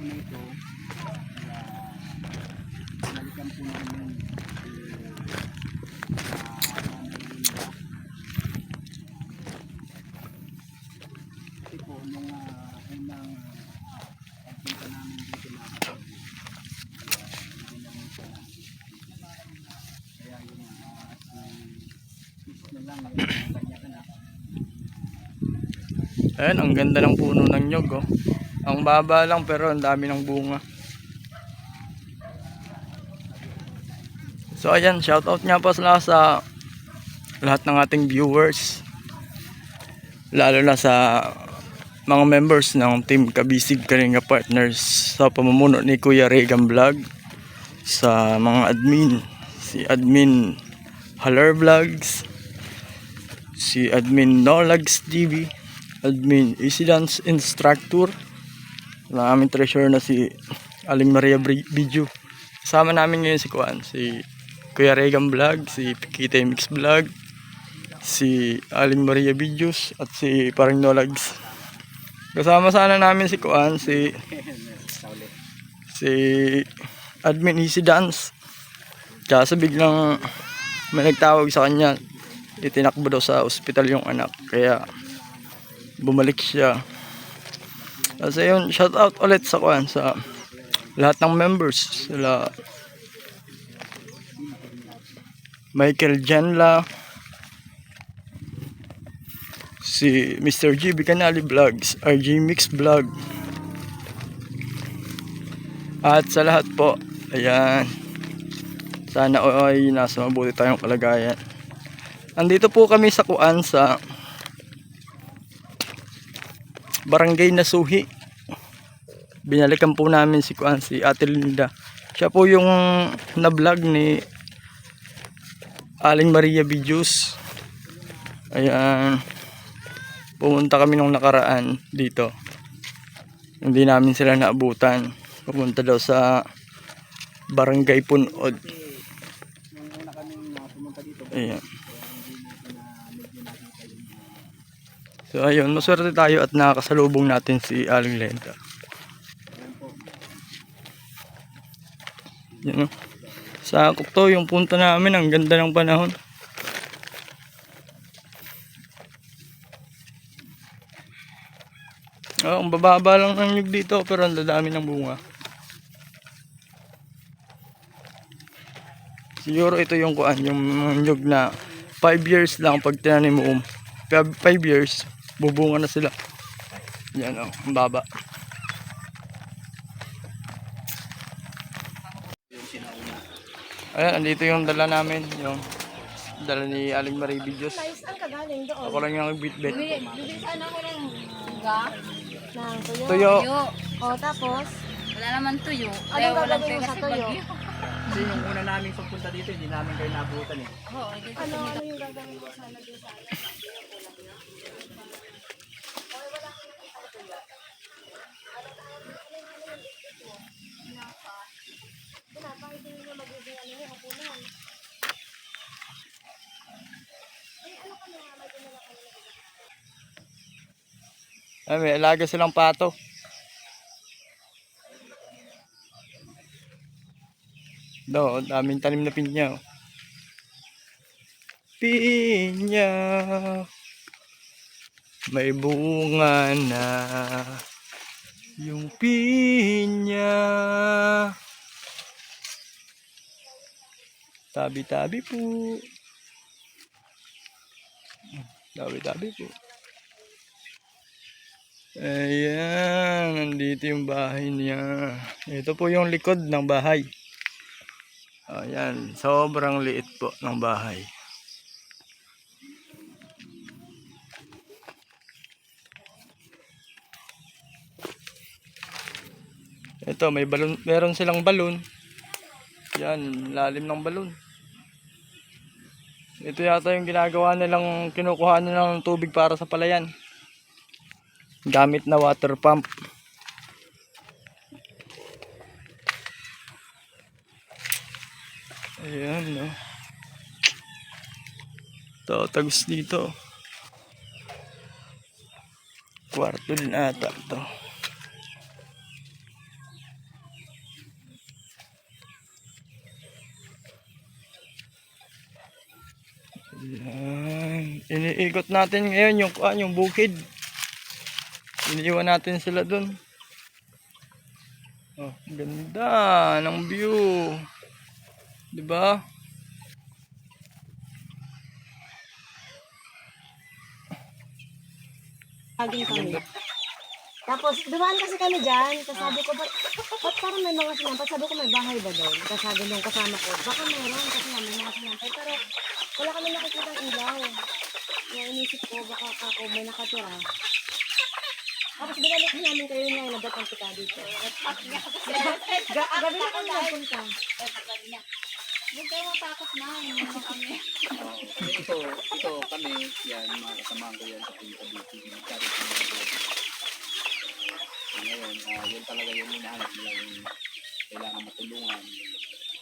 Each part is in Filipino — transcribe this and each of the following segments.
po na ito, balikan po namin kasi po nung unang pagpunta namin dito na hindi namin siya kaya yung na lang yung kanya anak. Ayan, ang ganda ng puno ng nyog, oh. Ang baba lang pero ang dami ng bunga. So ayan, shoutout nga pa sa lahat ng ating viewers. Lalo na sa mga members ng Team Kabisig Kalinga Partners sa pamumuno ni Kuya Regan Vlog. Sa mga admin, si Admin Haller Vlogs, si Admin Nolags TV, Admin Easy Dance Instructor, ang aming treasurer na si Aling Maria Video. Kasama namin ngayon si Kuan, si Kuya Regan Vlog, si Pikita Mix Vlog, si Aling Maria Videos at si Paring Nolags. Kasama sana namin si Kuan, si Admin Easy Dance. Kaso biglang may nagtawag sa kanya, itinakbo daw sa ospital yung anak, kaya bumalik siya. Kasi yun, shout out ulit sa Kuan, sa lahat ng members, sila Michael Janla, si Mr. GB Canali Vlogs, RJ Mix Vlog, at sa lahat po, ayan, sana ay nasa mabuti tayong kalagayan. Andito po kami sa Kuan, sa Barangay Nasuhi. Binalikan po namin si Kuan, si Ate Linda. Siya po yung na-vlog ni Aling Maria Videos. Ayan, pumunta kami nung nakaraan dito, hindi namin sila naabutan. Pumunta daw sa Barangay Punod. Ayan. So ayun, maswerte tayo at nakakasalubong natin si Aling Lenta. Yan, sakop to yung punta namin, ang ganda ng panahon. Ang bababa lang ng nyug dito pero ang dadami ng bunga. Siguro ito yung Kuan, yung nyug na 5 years lang pag tinanim mo, 5 years bubunga na sila. Yan, oh, ang baba. Ayan, andito yung dala namin, yung dala ni Aling Marie Videos. Ako lang yung nagbitbit. Bibili sana ako ng ga, ng tuyo. Tuyo. O tapos, Wala naman tuyo. anong gagawin mo sa tuyo? Kasi yung una namin pagpunta dito, hindi namin kayo nabutan eh. Oo, Ano yung gagawin mo sana doon sa Ay, may alaga silang pato. Do, daming tanim na pinya. Oh. Pinya. May bunga na. Yung pinya. Tabi-tabi po. Tabi-tabi po. Ayan, nandito yung bahay niya. Ito po yung likod ng bahay. Ayan, sobrang liit po ng bahay. Ito, may balon, meron silang balon. Yan, lalim ng balon. Ito yata yung ginagawa nilang, kinukuha nilang tubig para sa palayan. Gamit na water pump. Ayan, no. Ito, tagos dito. Kwarto din ata ito. Iikot natin ngayon yung bukid. Iniiwan natin sila dun. Oh, ganda ng view. 'Di ba? Laging kami. Tapos, dumaan kasi kami dyan. Tapos sabi ko, ba't parang may mga sinampay? Sabi ko, may bahay ba doon? Tapos sabi nung kasama ko, baka meron kasi nga may mga sinampay. Pero wala kami nakikita ng ilaw. Kaya inisip ko, baka ako may nakatira. Tapos binalik namin kayo niya yung nadatang kita dito. Gabi na kami nagpunta. Huwag kayo matakot na, hindi naman kami. Kasi ito kami, yan, mga kasamahan ko yan sa Team Cavite. Nag-charity ng mga boss. Ngayon, yun talaga yung hinahanap nila yung kailangan matulungan.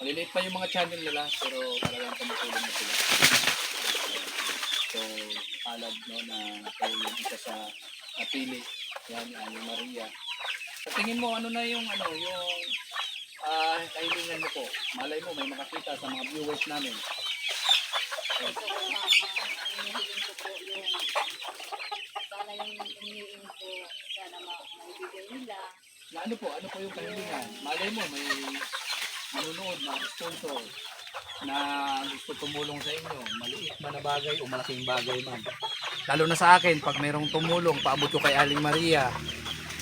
Maliliit pa yung mga channel nila, pero talagang tumutulong na sila. So, palad no, na kayo yung isa sa napili. Yan, yung Maria. Sa tingin mo, ano na yung kahilingan mo po? Malay mo, may makakita sa mga viewers namin. Ito ko nga, hinihiling ko po yung, sana yung hinihiling ko, sana maibigay nila. Na ano po yung kahilingan? Malay mo, may manunood na sponsor na gusto tumulong sa inyo. Maliit man na bagay o malaking bagay man. Lalo na sa akin, pag mayroong tumulong, paabot ko kay Aling Maria,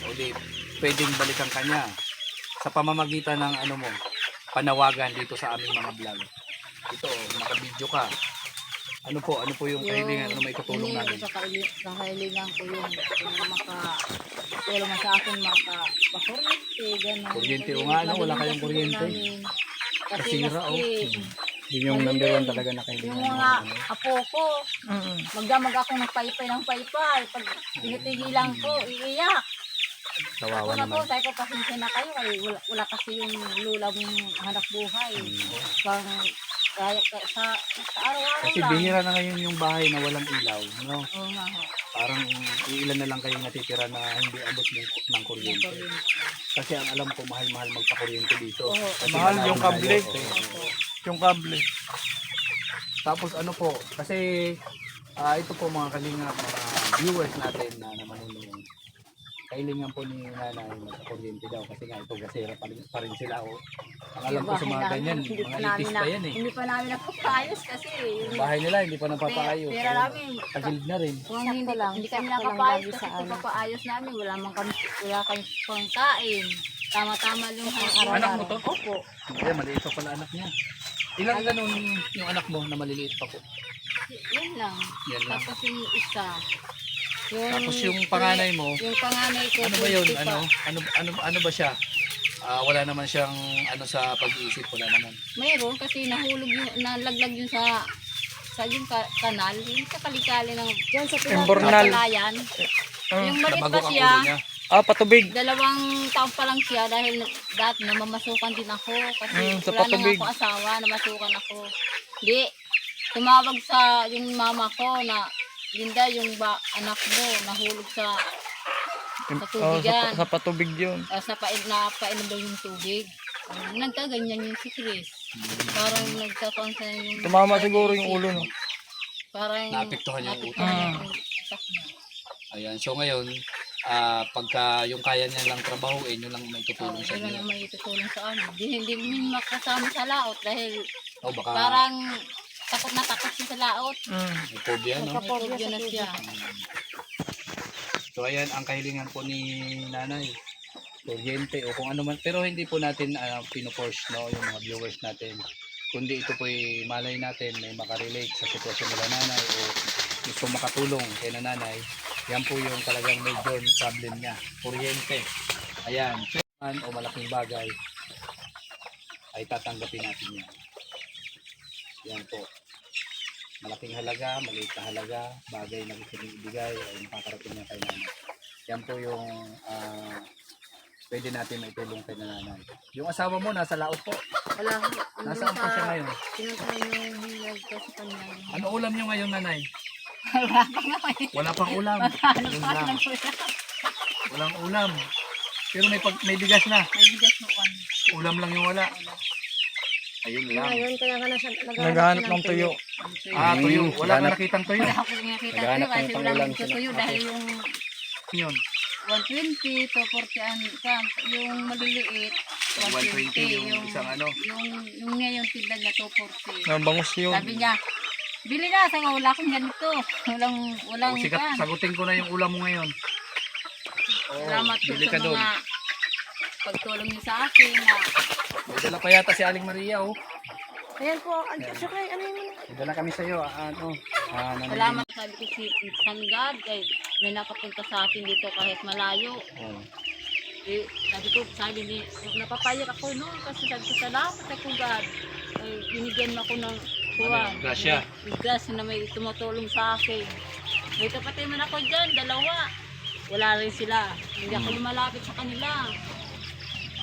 o di, pwedeng balikan kanya sa pamamagitan ng panawagan dito sa aming mga vlog. Ito, naka-video ka. Ano po yung kahilingan? Ano may tutulong namin? Sa kahilingan ko yung makatulong sa akin, makapakuryente, gano'n. Kuryente o nga, wala kayong kuryente. Kasi Kasira, maski, Yun yung number one talaga na yung kahilingan. mga apo ko, magdamag ako ng paypay ng paypay. Pag tinitigilan ko, iiyak. Kawawa Ako na po, naman. tayo ko pasensya na kayo. Wala kasi yung lula mong hanap buhay. Kaya sa araw-araw Kasi lang. bihira na ngayon yung bahay na walang ilaw, no? Oo nga ho. Parang iilan na lang kayong natitira na hindi abot ng kuryente. Kasi ang alam ko, mahal-mahal magpakuryente dito. Oo. Kasi Mahal malayo yung na kable. yun. Oo. Yung kable. Tapos ano po, kasi ito po mga kalingap, mga viewers natin na manunulong. Kailangan po ni nanay magpakuryente daw kasi nga ito gasera pa rin sila. Ang alam ko sa mga ganyan, mga itis pa yan eh. Hindi pa namin napapayos kasi Yung bahay nila hindi pa napapaayos. pera namin. Tagilid na rin. Kung Sakto lang, hindi kami sakto lang nakapayos lagi kasi sa kung ano. papaayos namin, wala kami pangkain. Tama-tama yung Anak mo to? Opo. Hindi, maliit pa pala anak niya. Ilang ganun yung anak mo na maliliit pa po? Yan lang. Yan lang. Tapos yung isa. Tapos yung panganay mo, Yung panganay ko. ano ba yun? 20 pa. Ano ba siya? Wala naman siyang sa pag-iisip, wala naman. Mayroon kasi nahulog yung, nalaglag yun sa yung kanal, yung sa kalikali ng Yan sa Yung pinag- bornal. palayan. Yung maliit Nabago pa ang siya, ulo niya. Patubig. 2 taon pa lang siya dahil dati namamasukan din ako kasi Sa wala na nga patubig. ako asawa, namasukan ako. Di, tumawag sa yung mama ko na Linda, yung anak mo nahulog sa tubigan. Sa patubig yun. Napainom daw yung tubig. Nagkaganyan yung si Chris. Parang nagkakonsa yung... Tumama siguro yung ulo, no? Parang... Naapektuhan yung utak. yung utak niya. Ayan, so ngayon, pagka yung kaya niya lang trabahuin, yun lang may tutulong sa Yun inyo. ang may tutulong sa amin. Hindi mo makasama sa laot dahil O baka parang takot na takot siya sa laot. may phobia, no? May phobia na siya. So ayan, ang kahilingan po ni nanay. Kuryente o kung ano man. Pero hindi po natin pinoforce, no, yung mga viewers natin. Kundi ito po malay natin may makarelate sa sitwasyon nila nanay o gusto makatulong kay nanay. Yan po yung talagang major problem niya. Kuryente. Ayan, man o malaking bagay ay tatanggapin natin yan. Yan po. Malaking halaga, maliit na halaga, bagay na gusto niyong ibigay ay makakarating niya kay nanay. Yan po yung pwede natin maitulong kay nanay. Yung asawa mo nasa laot po. Wala. Nasaan pa siya ngayon? Tinutulong yung hilag ko sa kanya. Ano ulam niyo ngayon, nanay? Wala pang ulam. Yun lang. Walang ulam. Pero may bigas na. May bigas mo kan. Ulam lang yung wala. Ayun lang. Ngayon, kaya ka na siya Naghahanap ng tuyo. Tuyo. Wala Hanap. ka nakitang tuyo. Wala ako nakita Naghahanap tuyo kasi ng wala pangulam nang sila. tuyo dahil yung Yun. 120 to 40 yung maliliit 120 yung isang ano. yung ngayon tindag na 240. Nabangus yun. Sabi niya, bili na, sabi ko, wala akong ganito. Walang Sikat, kan. sagutin ko na yung ulam mo ngayon. Salamat po bili sa ka doon. mga pagtulong niyo sa akin na May dala pa yata si Aling Maria, oh. Ayan po, siya kay, ano yun? May dala kami sa iyo, salamat sabi ko si San God kay may nakapunta sa akin dito kahit malayo. Oh. Eh, sabi ni, napapayak ako no kasi sabi ko salamat ako God. Ay, binigyan mo ako ng kuwan. grasya. Grasya na may tumutulong sa akin. May kapatid man ako dyan, dalawa. Wala rin sila. Hindi ako lumalapit sa kanila.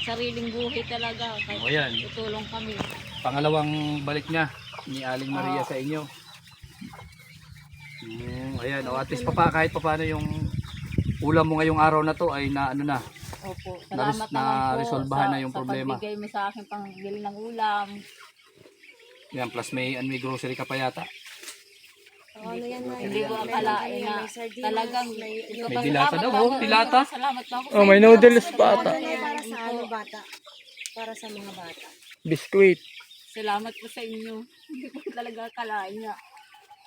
Sariling buhay talaga. Kahit O yan, tutulong kami. pangalawang balik niya ni Aling Maria sa inyo. Ayan, at least kahit paano yung ulam mo ngayong araw na to ay na ano na. Opo, salamat naman po resolbahan na yung problema. sa pagbigay mo sa akin pang bili ng ulam. Yan, plus may grocery ka pa yata. Ano yan na? Hindi ko akalain na May sardinas, talagang may May dilata daw, oh, dilata. Salamat po ako Oh, may noodles pa ata. Ano yan para sa ano bata? Para sa mga bata. Biskuit. Salamat po sa inyo. Hindi ko talaga akalain na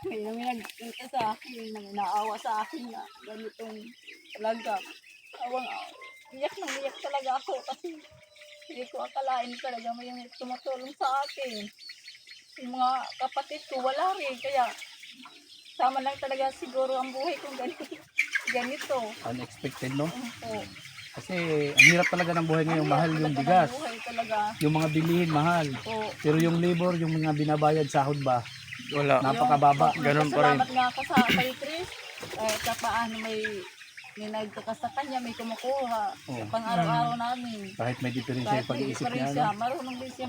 may nagpunta sa akin, may naawa sa akin na ganitong talaga. Iyak talaga ako kasi hindi ko akalain talaga may tumutulong sa akin. Yung mga kapatid ko wala rin, kaya sama lang talaga siguro ang buhay kong ganito. Unexpected, no? Opo. Kasi ang hirap talaga ng buhay ngayon, mahal yung bigas. Ang buhay talaga. Yung mga bilihin, mahal. Opo. Pero yung labor, yung mga binabayad sahod ba, Wala. napakababa. Ganun pa rin. Salamat nga ako sa kay Chris. Sa paano may nagkakas sa kanya, may kumukuha. Oh. Pang araw-araw namin. Kahit may diferensya yung pag-iisip niya, diferensya, no? marunong din siya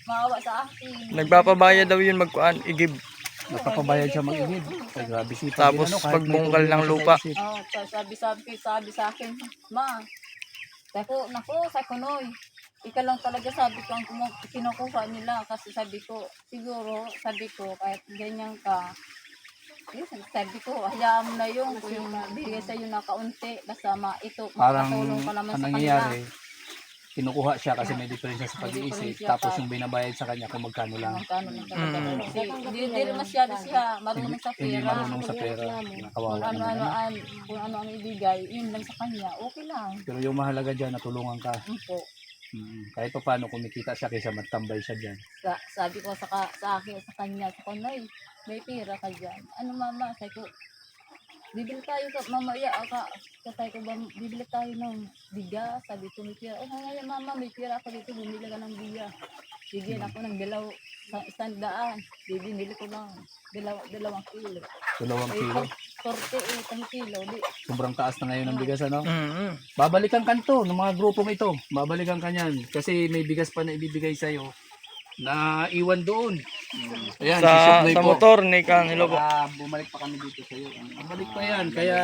maawa sa akin. Nagpapabayad daw yun magkuan, igib. Nagpapabayad siya mag-igib. Ay, grabe sipag Tapos din, ano, kahit may pagbungkal problema ng siya sa lupa. isip. Sabi sa akin, ma, sabi ko, Noy, ikaw lang talaga sabi ko ang kinukuha nila kasi sabi ko, siguro, sabi ko, kahit ganyan ka, sabi ko, hayaan mo na yung bigay sa'yo na kaunti, basta Parang makatulong ka naman ang sa kanila. nangyayari, kinukuha siya kasi may diferensya sa May pag-iisip. diferensya Tapos pa. yung binabayad sa kanya kung magkano lang. Magkano lang talaga. Mm. Kasi hindi rin masyado siya marunong sa Hindi pera. marunong sa pera. Kung Kawawa naman. ano. ano ang ibigay, yun lang sa kanya, okay lang. Pero yung mahalaga dyan, natulungan ka. Po. Kahit pa paano kumikita siya kaysa magtambay siya dyan. Sabi ko sa akin, sa kanya, sa kanay, may pera ka dyan. Ano mama, sabi ko, bibili tayo mamaya, sabi ko ba, bibili tayo ng bigas, sabi ko may pera. Oh, ngayon mama, may pera ako dito, bumili ka ng bigas. Bigyan ako ng 100, bibili ko ng 2 kilo. 2 kilo. 48 kilo, di. Sobrang taas na ngayon ng bigas, ano? Mm-hmm. Babalikan ka to ng mga grupong ito. Babalikan ka niyan. Kasi may bigas pa na ibibigay sa'yo na iwan doon. Ayan, si Sa, Shopnoy sa po. motor ni Kang, hello po. Bumalik pa kami dito sa'yo. Babalik pa yan. Kaya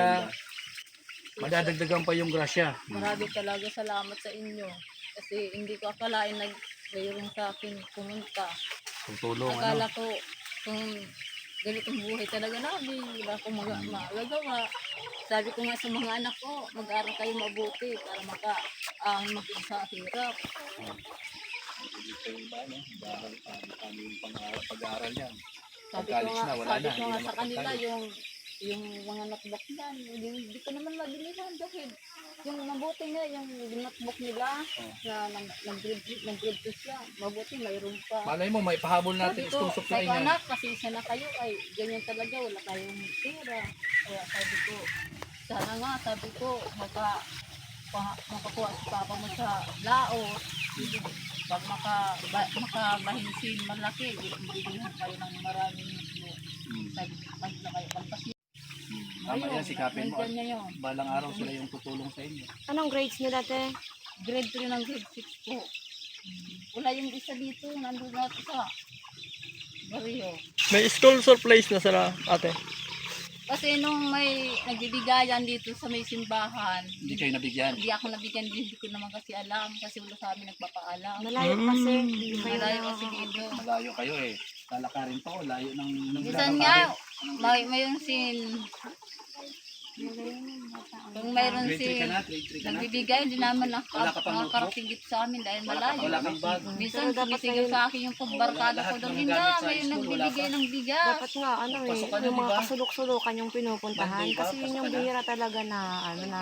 madadagdagan pa yung grasya. Marami talaga salamat sa inyo. Kasi hindi ko akalain mayroon sa akin pumunta. Kung tulong, ano? Akala ko kung ganitong buhay talaga namin, wala akong magagawa. Sabi ko nga sa mga anak ko, mag-aral kayo mabuti para maging sa hirap. Pag-aaral yan. Sabi ko nga sa kanila yung mga notebook niyan, hindi ko naman mabilihan dahil yung mabuti nga yung notebook nila na nag-grade 2 siya, mabuti mayroon pa. Malay mo, may pahabol natin Sabi ko, school supply sabi ko, niyan. anak, pasensya na kayo, ay ganyan talaga, wala tayong pera. Kaya sabi ko, sana nga, sabi ko, makakuha si papa mo sa laos. Pag makabahinsin malaki, bibigyan kayo ng maraming sabi na kayo pagpasya. Tama yan, sikapin mo. Nandyan niya yun. Balang araw sila yung tutulong sa inyo. Anong grades nila, te? Grade 3 ng grade 6 po. Wala yung isa dito, nandun natin sa barrio. May school supplies na sila, ate. Kasi nung may nagbibigayan dito sa may simbahan, Hindi kayo nabigyan. hindi ako nabigyan, hindi ko naman kasi alam. Kasi wala sa amin nagpapaalam. Malayo kasi. Hindi kayo Malayo na- kasi dito. Malayo kayo eh. Lalakarin to, layo ng Minsan nga, mayroon kung mayroon Grade 3 ka sin na, grade 3 ka na. nagbibigay, hindi naman Wala ka pang nakakarating dito sa amin dahil malayo. Wala kang bag. Minsan Pero dapat sumisigaw ngayon- sa akin yung pagbarkada lahat ko doon. ng Hindi gamit sa may school, wala nagbibigay pa. ng bigas. Dapat nga, ano eh, Pasok ka na, yung mga di ba? kasulok-sulukan yung pinupuntahan. Monday ba? Kasi yun Pasok yung ka na? bihira talaga na, ano, na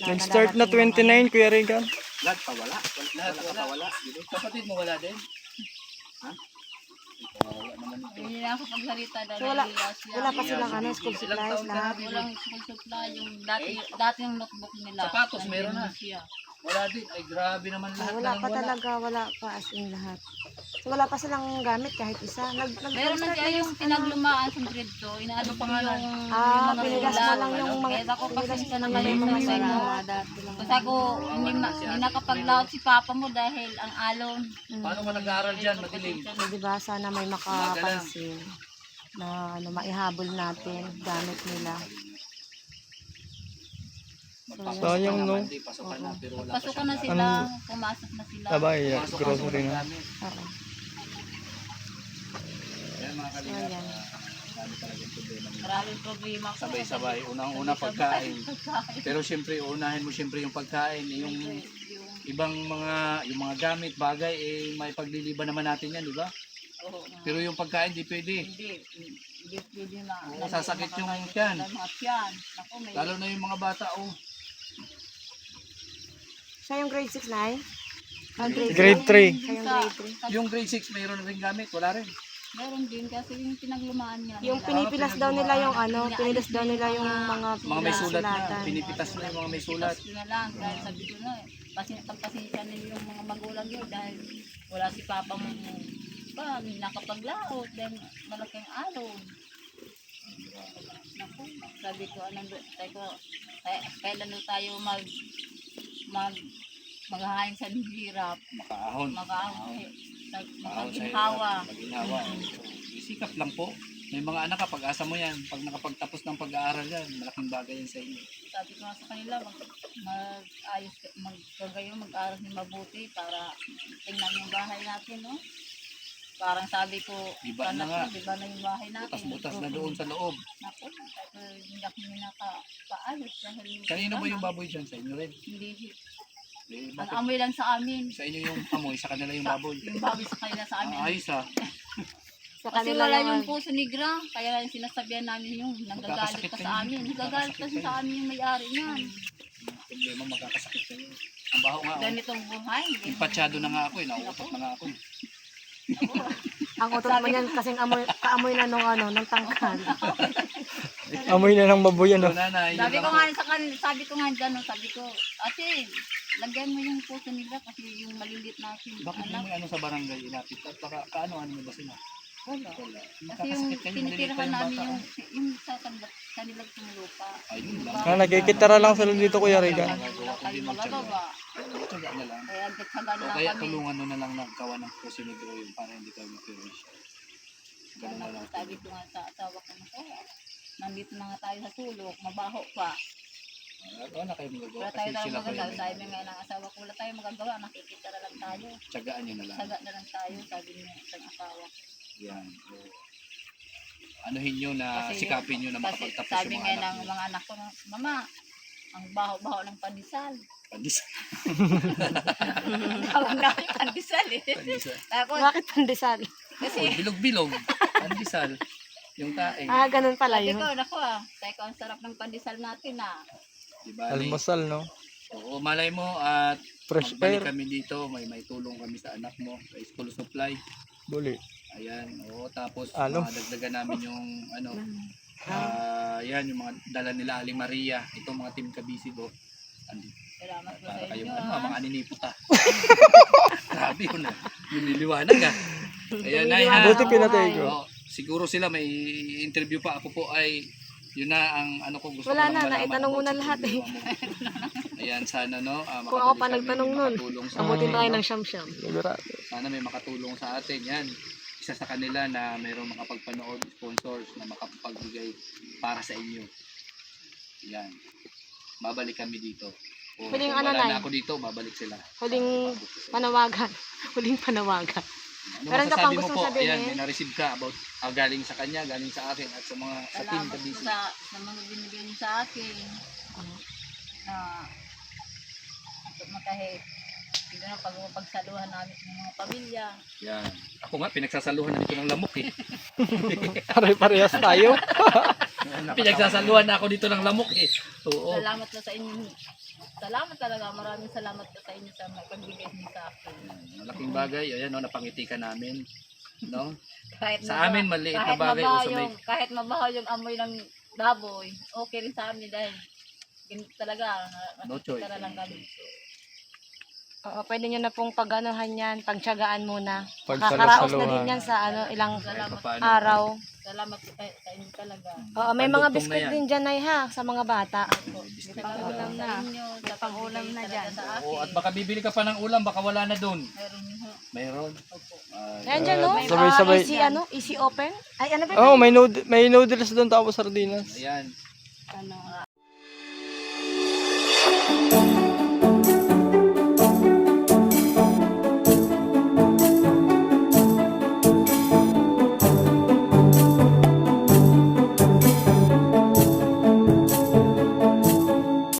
Nag-start na nadarating yung 29, Kuya Regan. Lahat pa wala. Lahat wala. Kapatid mo wala din. Ha? Wala naman ito. Hindi na ako pagsalita dahil So, wala- nahiya siya. Wala pa silang ano, school Ilang supplies taon ka lahat. na? Walang school supply, yung dati yung notebook nila. Sapatos, nandun meron na. siya. Wala din. Ay grabe naman lahat Wala na pa talaga, wala pa as in lahat. So wala pa silang gamit kahit isa. Meron na siya yung pinaglumaan sa grade 2. Inaano pa nga yung mga pinigas mo sulat. lang yung mga, Kaya ako pasensya na pinigas kayo mo mga lang sa inyo. mga dati lang. Kasi ako, hindi nakapag-laot si papa mo dahil ang alon. Paano ka nag-aaral dyan? Madilim. So, diba, sana may makapansin na ano, maihabol natin gamit nila. Magpapasok Sayang, ka no? naman, di, pasok ka na, pero wala pa Pasok siyang na gamit. sila, pumasok na sila. Abay, Pasok ka, grocery walang na. gamit. Oo. Ayan mga So, kalingap. ayan. Dami talagang problema nila. Maraming problema. Sabay-sabay. Unang-una pagkain. Pero siyempre, unahin mo siyempre yung pagkain. Yung ibang yung mga gamit, bagay, eh, may pagliliban naman natin yan, di ba? Pero yung pagkain, di pwede. Hindi pwede na. Oo, sasakit yung tiyan. Mga tiyan. Ako, may Lalo na yung mga bata, oh. Siya yung grade 6 na eh? Ah, Grade 3. Siya yung grade 3. Yung grade 6, mayroon rin gamit. Wala rin. meron din kasi yung pinaglumaan niya. Yung pinipilas daw nila yung ano, pinilas daw nila yung mga Mga may sulat na. sulatan. Pinipitas na yung mga may sulat. Tapos na lang, dahil sabi ko na, pagpasensya na yung mga magulang yun dahil wala si papa mo pa, nakapaglaot, dahil malaking alon. Naku, sabi ko, kailan daw tayo maghahain sa hirap, Makaahon. mag-inhawa. Mag-inhawa. Sikap lang po. May mga anak, pag-asa mo yan. Pag nakapagtapos ng pag-aaral yan, malaking bagay yan sa inyo. Sabi ko nga sa kanila, mag-aral din mabuti para tingnan yung bahay natin, no? Parang sabi ko, Iba na nga. Iba na yung bahay natin. Butas-butas na doon sa loob. Naku, hindi ako nakakaayos dahil Kanino ba yung baboy dyan? Sa inyo rin? Hindi, Eh, ang bakit? amoy lang sa amin. Sa inyo yung amoy, sa kanila yung baboy. Yung baboy sa kanila sa amin. Ayos ah. Sa Kasi kanila wala yung yung puso ni Gra, kaya lang sinasabihan namin yung nagagalit Magkakasakit ka kayo. sa amin. Nagagalit kasi sa amin yung may-ari niyan. Problema, magkakasakit kayo. Ang baho nga. Oh. Ganitong buhay. Impatsado na nga ako eh. Nauutot na nga ako. ang utot mo yan kasing kaamoy na nung ano, ng tangkal. Amoy na ng baboy So, ano. nanay, yun Sabi lang ko po. nga sa kanila, sabi ko nga dyan, sabi ko, ate, lagyan mo yung puso nila kasi yung maliliit natin. Bakit Anak, may ano sa barangay inapit? At baka kaano-ano mo ba sila? wala. Wala. Kasi yung Magkakasakit kayo, maliliit pa tinitirahan yung namin bata. yung sa kanilang lupa. Ayun lang. Ah, nagkikitara lang sila dito, Kuya Regan. Wala tayong magagawa. Tsaga na lang. Kaya nagtsaga na O lang kaya kami. tulungan mo na lang nagkawa ng pusinigro yung para hindi kayo ma-furish. Ganun na lang. Sabi ko nga sa asawa ko na nandito na nga tayo sa sulok, mabaho pa. Wala kayo magagawa Wala kasi tayo sila pa magagawa. yun. Sabi nga ng asawa ko, wala tayong magagawa, nakikita na lang tayo. Tsagaan nyo na lang. Saga na lang tayo, sabi niya sa asawa ko. Yan. So, anuhin nyo na sikapin nyo na Kasi makapagtapos sabi yung nga mga anak ng nyo. mga anak ko, Mama, ang baho-baho ng pandesal. Pandesal. Tawag namin pandesal eh. Pandesal. Ako, Bakit pandesal? kasi Oh, bilog-bilog. Pandesal. Yung tae. Ah, ganun pala sabi yun. ko, naku sabi ko, ang sarap ng pandesal natin Diba? Almusal, no? Oo, malay mo at Fresh magbalik air. kami dito. May tulong kami sa anak mo. Sa school supply. Buli. Ayan. Oo, tapos Ano? dagdagan namin yung ano. Yan, yung mga dala nila Aling Maria. Itong mga team Kabisig. Oh. Salamat po sa Para kayong inyo. ano, mga aninipot ah. Grabe yun ah. Yung niliwanag ah. Ayan, Nay ha. Buti pinatay ko. Oo, siguro sila may interview pa. Ako po ay yun na ang ano ko gusto Wala ko lang na, malaman naitanong mo about na sa lahat eh. problema mo. Ayan, sana no. Kung ako pa makabalik kami, nagtanong nun, makatulong sa abutin atin, tayo no? ng siyam-siyam. Sigurado. Sana may makatulong sa atin. Yan. Isa sa kanila na mayroong makapagpanood, sponsors na makapagbigay para sa inyo. Yan. Babalik kami dito. O, Huling kung ano, wala Nay? na ako dito, babalik sila. Huling panawagan. Huling panawagan. Ano Meron ka masasabi pang mo gustong po? sabihin? Ayan, may na-receive ka about galing sa kanya, galing sa akin at sa mga sa team Salamat po Kabisig. sa mga binigay niyo sa akin. Na kahit hindi na pagsaluhan namin ng mga pamilya. Yan. Ako nga pinagsasaluhan na dito ng lamok eh. Pare-parehas tayo. Pinagsasaluhan na ako dito ng lamok eh. Oo. Salamat po sa inyo. Salamat talaga. Maraming salamat po sa inyo sa mga pagbigay niyo sa akin. Malaking bagay, ayan no, napangiti ka namin. No? Kahit Sa amin, maliit na bagay, o sa may- kahit mabaho yung amoy ng baboy, okay rin sa amin dahil ganito talaga. No choice. Nakikita na lang kami. Oo, pwede nyo na pong pag-anuhan yan, pagtsagaan muna. Pagsalusaluhan. Kakaraos na din yan sa ilang Kahit Salamat, papaano. araw. salamat po sa inyo talaga. Oo, may mga Pandugtong na biskuit yan. din dyan ay ha, sa mga bata. Pang-ulam na. Sa pang-ulam na dyan. Sa akin. Oo, at baka bibili ka pa ng ulam, baka wala na doon. Meron niyo. Mayroon. Opo. Ayan dyan no, Sabay-sabay. easy open. Ay ano ba? Oh, may noodles doon tapos sardinas. Ayan. Ano,